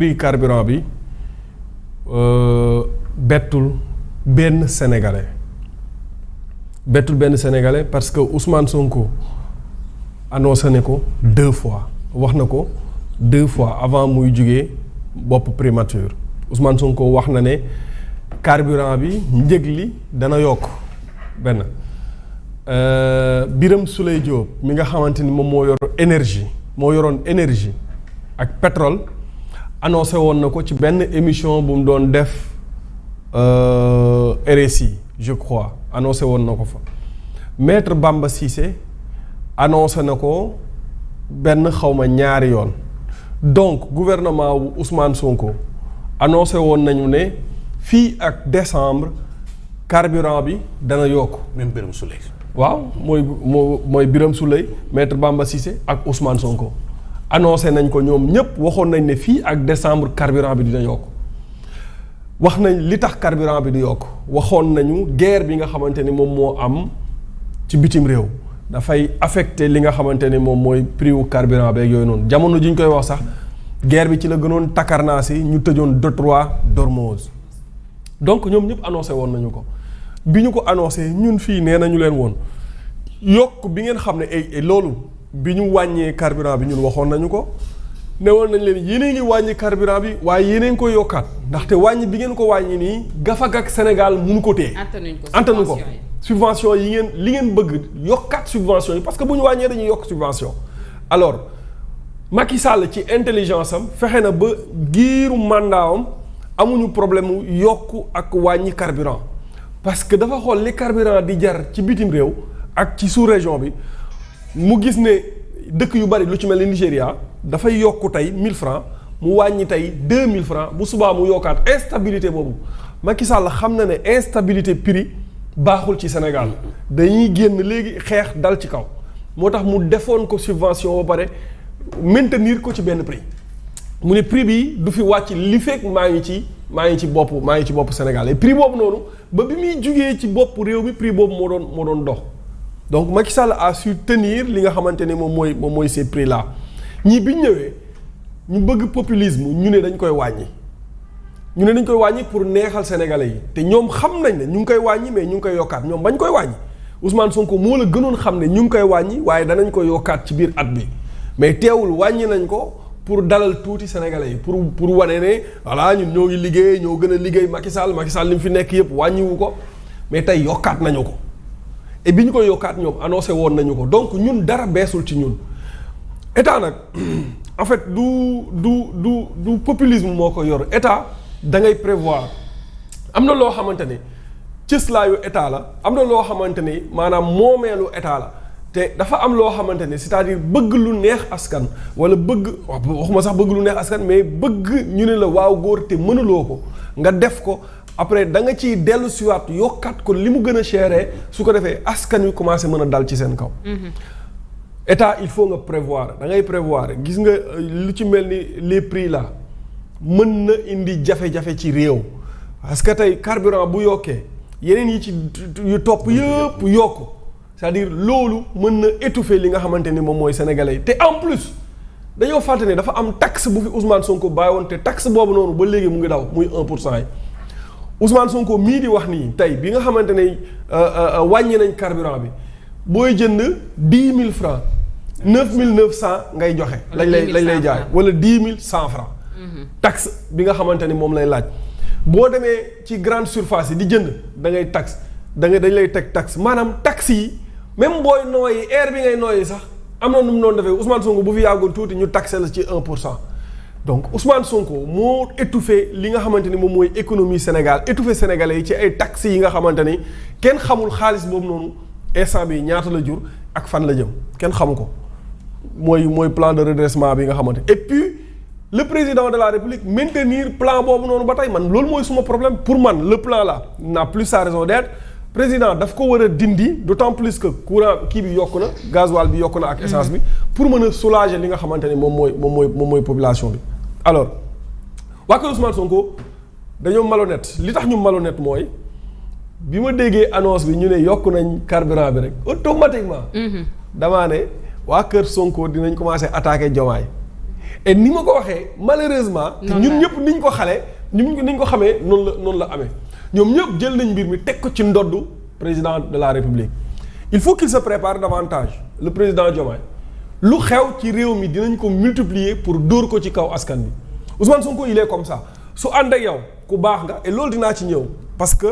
prix carburant bi bettul benn sénégalais parce que Ousmane Sonko annoncé ne ko 2 fois wax na ko 2 fois avant muy jugee bopp primature Ousmane Sonko wax na ne carburant bi njëg li dana yokk benn Birame Souleye Diop mi nga xamante ni moom moo yoroon énergie ak pétrole annoncé woon na ko ci benn émission bu mu doon def RSI je crois annoncé woon na ko fa maître Bamba Cissé annoncé na ko benn xawma ñaari yoon donc gouvernement wu Ousmane Sonko annoncé woon nañu ne fii ak décembre carburant bi dana yokk. même Birame Souleye. waaw mooy Birame Souleye maître Bamba Cissé ak Ousmane Sonko annoncé nañ ko ñoom ñëpp waxoon nañ ne fii ak décembre carburant bi dina yokk wax nañ li tax carburant bi di yokk waxoon nañu guerre bi nga xamante ni moom moo am ci bitim réew dafay affecté li nga xamante ni moom mooy prix wu carburant beeg yooyu noonu jamono ji ñu koy wax sax guerre bi ci la gënoon takkarnaasi ñu tëjoon Detroit d'Ormuz donc ñoom ñëpp annoncé woon nañu ko bi ñu ko annoncé ñun fii nee nañu leen woon yokk bi ngeen xam ne ay loolu bi ñu wàññee carburant bi ñun waxoon nañu ko ne woon nañ leen yéen ngi wàññi carburant bi waaye yéen ko yokkaat ndaxte wàññi bi ngeen ko wàññi nii gafag ak Sénégal mënu ko téye. antanuñ ko subvention yi ngeen li ngeen bëgg yokkaat subvention yi parce que bu ñu wàññee dañuy yokk subvention alors Macky Sall ci intelligence am fexe na ba giiru mandaawam amuñu problème mu yokk ak wàññi carburant parce que dafa xool li carburant di jar ci bitim réew ak ci sous-région bi mu gis ne dëkk yu bari lu ci mel ni Nigéria dafay yokku tey 1000 francs mu wàññi tey 2000 francs bu subaa mu yokkaat instabilité boobu Macky Sall xam na ne instabilité prix baaxul ci Sénégal dañuy génn léegi xeex dal ci kaw moo tax mu defoon ko subvention ba pare maintenir ko ci benn prix mu ne prix bi du fi wàcc li fekk maa ngi ci bopp Sénégal et prix boobu noonu ba bi muy jugee ci bopp réew mi prix boobu moo doon dox donc Macky Sall a su tenir li nga xamante ne moom mooy ces prix là ñii bi ñu ñëwee ñu bëgg populisme ñu ne dañ koy wàññi pour neexal sénégalais yi te ñoom xam nañ ne ñu ngi koy wàññi mais ñu ngi koy yokkaat ñoom bañ koy wàññi Ousmane Sonko moo la gënoon xam ne ñu ngi koy wàññi waaye danañ ko yokkaat ci biir at bi mais teewul wàññi nañ ko pour dalal tuuti sénégalais yi pour wane ne voilà ñun ñoo ngi liggéey ñoo gën a liggéey Macky Sall li mu fi nekk yëpp wàññiwu ko mais tey yokkaat nañu ko et bi ñu ko yokkaat ñoom annoncé woon nañu ko donc ñun dara beesul ci ñun état nag en fait du populisme moo ko yor état da ngay prévoir am na loo xamante ni cëslaayu état la am na loo xamante ni maanaam moomeelu état la te dafa am loo xamante ni c'est-à-dire bëgg lu neex askan wala waxuma sax bëgg lu neex askan mais bëgg ñu ne la waaw góor te mënuloo ko nga def ko après da nga ciy dellu siwaat yokkaat ko li mu gën a chéré su ko defee askan wi commencé mën a dal ci seen kaw. état il faut nga prévoir da ngay prévoir gis nga lu ci mel ni les prix là mën na indi jafe-jafe ci réew parce que tey carburant bu yokkee yeneen yi ci yu topp yëpp yokk c'est-à-dire loolu mën na étouffer li nga xamante ni moom mooy sénégalais yi te en plus dañoo fàtte ne dafa am taxe bu fi Ousmane Sonko bàyyi woon te taxe boobu noonu ba léegi mu ngi daw muy 1% yi Ousmane Sonko mii di wax nii tey bi nga xamante ne wàññi nañ carburant bi booy jënd 10 000 francs 9900 ngay joxe. lañ lay jaay wala 10 100 francs. taxe bi nga xamante ni moom lay laaj boo demee ci grande surface yi di jënd da ngay taxe dañ lay teg taxe maanaam taxe yi même booy nooyi air bi ngay nooyi sax am na nu mu doon defee Ousmane Sonko bu fi yàggoon tuuti ñu taxe la ci 1%. donc Ousmane Sonko moo étouffé li nga xamante ni moom mooy économie Sénégal étouffé sénégalais yi ci ay taxes yi nga xamante ni kenn xamul xaalis boobu noonu instant bi ñaata la jur ak fan la jëm kenn xamu ko mooy plan de redressement bi nga xamante et puis le président de la République maintenir plan boobu noonu ba tey man loolu mooy suma problème pour man le plan là n'a plus sa raison d'être président daf ko war a dindi d'autant plus que courant kii bi yokku na gasoil bi yokku na ak essence bi pour mën a soulager li nga xamante ni moom mooy population bi alors waa kër Ousmane Sonko dañoo malhonnête li tax ñu malhonnête mooy bi ma déggee annonce bi ñu ne yokk nañ carburant bi rek automatiquement damaa ne waa kër Sonko dinañ commencer attaquer Diomaye et ni ma ko waxee malheureusement. ñun ñëpp niñ ko xale niñ ko xamee noonu la amee ñoom ñëpp jël nañ mbir mi teg ko ci ndoddu président de la République. il faut qu'il se prépare davantage le président Diomaye lu xew ci réew mi dinañ ko multiplier pour dóor ko ci kaw askan bi Ousmane Sonko il est comme ça su ànd ak yow ku baax nga et loolu dinaa ci ñëw parce que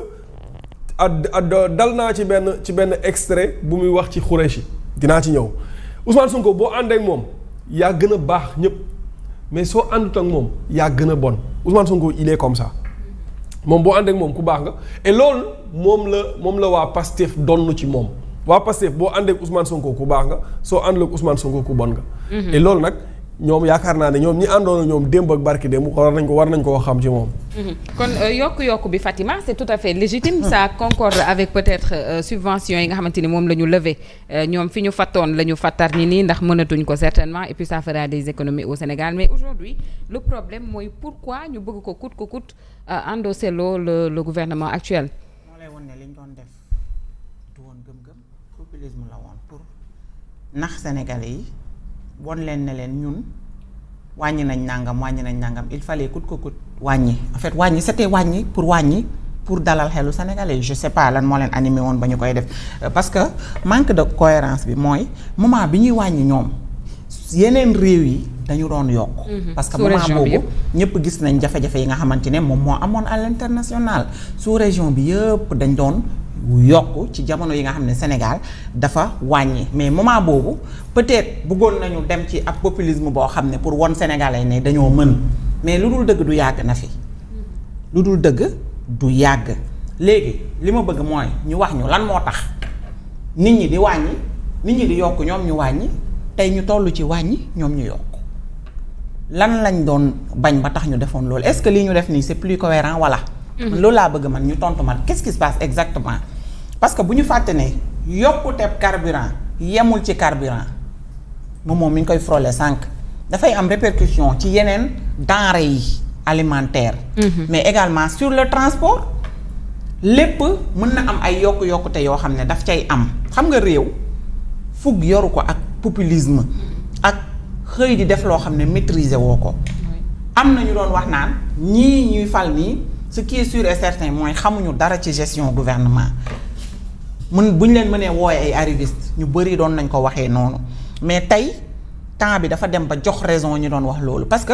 dal naa ci benn extrait bu muy wax ci Khoureychi dinaa ci ñëw Ousmane Sonko boo ànd ak moom yaa gën a baax ñëpp mais soo àndut ak moom yaa gën a bon Ousmane Sonko il est comme ça moom boo ànd ak moom ku baax nga et loolu moom la waa Pastef donn ci moom waa Pastef boo ànd ak Ousmane Sonko ku baax nga soo àndul ak Ousmane Sonko ku bon nga. et loolu nag ñoom yaakaar naa ne ñoom ñi àndoon ak ñoom démb ak barki démb war nañ ko xam ci moom. kon yokku bi Fatima c'est tout à fait légitime. ça concorde avec peut-être subventions yi nga xamante ni moom la ñu lever ñoom fi ñu fattoon la ñu fattar nii ndax mënatuñ ko certainement et puis ça fera des économies au Sénégal mais aujourd'hui le problème mooy pourquoi ñu bëgg ko coûte que coûte endosser le gouvernement actuel. moo lay won ne li ñu doon def du woon gëm-gëm populisme la woon pour nax Sénégalais yi. won leen ne leen ñun wàññi nañ nangam il fallait coûte que coûte wàññi en fait wàññi c'était wàññi pour dalal xelu sénégalais je sais pas lan moo leen animé woon ba ñu koy def parce que manque de cohérence bi mooy moment bi ñuy wàññi ñoom yeneen réew yi dañu doon yokk parce que moment boobu ñëpp gis nañ jafe-jafe yi nga xamante ne moom moo amoon à l'international sous région bi yëpp dañ doon yokk ci jamono yi nga xam ne Sénégal dafa wàññi mais moment boobu peut-être bëggoon nañu dem ci ab populisme boo xam ne pour won Sénégalais ne dañoo mën mais lu dul dëgg du yàgg na fi lu dul dëgg du yàgg léegi li ma bëgg mooy ñu wax ñu lan moo tax nit ñi di wàññi nit ñi di yokk ñoom ñu wàññi tey ñu toll ci wàññi ñoom ñu yokk lan lañ doon bañ ba tax ñu defoon loolu est-ce que lii ñu def nii c'est plus cohérent wala loolu laa bëgg man ñu tontu man qu'est-ce qui se passe exactement parce que bu ñu fàtte ne yokkuteeb carburant yemul ci carburant moom mi ngi koy frôler sànq dafay am répercussion ci yeneen denrées yi alimentaires mais également sur le transport lépp mën na am ay yokkute yoo xam ne daf cay am xam nga réew fugg yoru ko ak populisme ak xëy di def loo xam ne maîtriser woo ko am na ñu doon wax naan ñii ñuy fal nii ce qui est sûr et certain mooy xamuñu dara ci gestion gouvernement bu ñu leen mënee wooye ay arrivistes ñu bëri doon nañ ko waxee noonu mais tey temps bi dafa dem ba jox raison ñu doon wax loolu parce que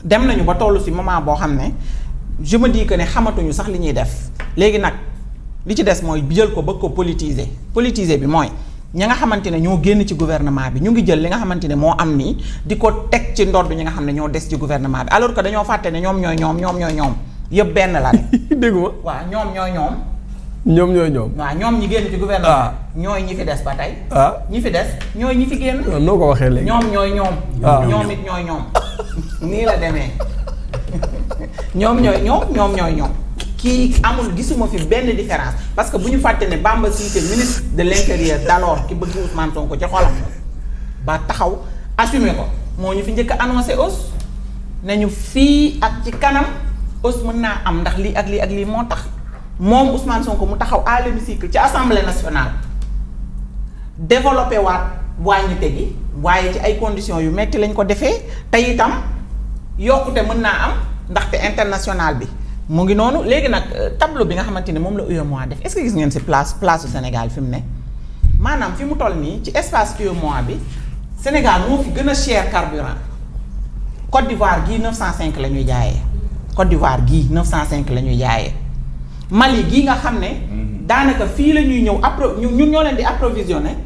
dem nañu ba toll ci moment boo xam ne je me dis que ne xamatuñu sax li ñuy def léegi nag li ci des mooy jël ko bëgg ko politiser bi mooy ñi nga xamante ne ñoo génn ci gouvernement bi ñu ngi jël li nga xamante ne moo am nii di ko teg ci ndodd ñi nga xam ne ñoo des ci gouvernement bi alors que dañoo fàtte ne ñoom ñooy ñoom yëpp benn la rek. dégg nga. waaw ñoom ñooy ñoom. ñoom ñooy ñoom. waaw ñoom ñi génn ci gouvernement. ñooy ñi fi des ba tey. ñi fi des ñooy ñi fi génn. noo ko waxee léegi. ñoom ñooy ñoom. ñoom it ñooy ñoom. nii la demee ñoom ñooy ñoom. kii amul gisuma fi benn différence parce que bu ñu fàtte ne Bamba Cissé ministre de l'intérieur d'alors ki bëgg Ousmane Sonko ci xolam ba taxaw assumer ko moo ñu fi njëkk a annoncé hausse nañu fii ak ci kanam hausse mën naa am ndax lii ak lii moo tax moom Ousmane Sonko mu taxaw à l'hémicycle ci assemblée nationale développé waat wàññite gi waaye ci ay conditions yu metti lañ ko defee te itam yokkute mën naa am ndaxte international bi mu ngi noonu léegi nag tableau bi nga xamante ne moom la UEMOA def est-ce que gis ngeen ci place su Sénégal fi mu ne maanaam fi mu toll nii ci espace UEMOA bi Sénégal moo fi gën a cher carburant Côte d'Ivoire gii 905 la ñuy jaayee Côte d'Ivoire gii 905 la ñuy jaayee Mali gii nga xam ne daanaka fii la ñuy ñëw ñun ñoo leen di approvisionner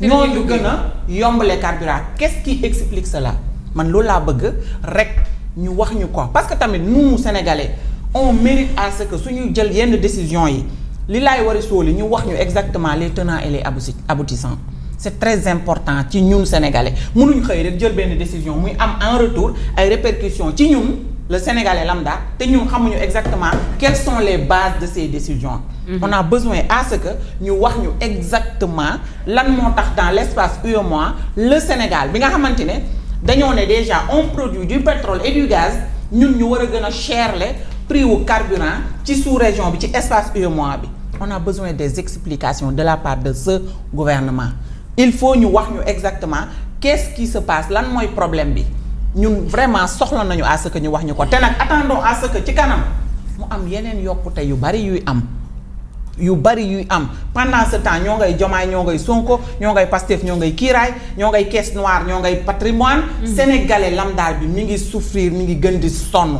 ñoo ñu gën a yombale carburant qu'est-ce qui explique cela man loolu laa bëgg rek ñu wax ñu ko parce que tamit nous Sénégalais on mérite à ce que suñu jël yenn décision yi li laay war a sóoli ñu wax ñu exactement les tenants et les aboutissants c'est très important ci ñun Sénégalais mënuñ xëy rek jël benn décision muy am en retour ay répercussions ci ñun le Sénégalais lambda te ñun xamuñu exactement quelles sont les bases de ces décisions. On a besoin à ce que ñu wax ñu exactement lan moo tax dans l'espace UEMOA le Sénégal bi nga xamante ne dañoo ne déjà on produit du pétrole et du gaz ñun ñu war a gën a cherler prix wu carburant ci sous-région bi ci espace UEMOA bi on a besoin des explications de la part de ce gouvernement il faut ñu wax ñu exactement qu'est-ce qui se passe lan mooy problème bi ñun vraiment soxla nañu à ce que ñu wax ñu ko te nag attendons à ce que ci kanam mu am yeneen yokkute yu bari yuy am pendant ce temps ñoo ngay Diomaye ñoo ngay Sonko ñoo ngay Pastef ñoo ngay Kiiraay ñoo ngay Caisse Noire ñoo ngay Patrimoine sénégalais lambda bi mi ngi souffrir mi ngi gën di sonn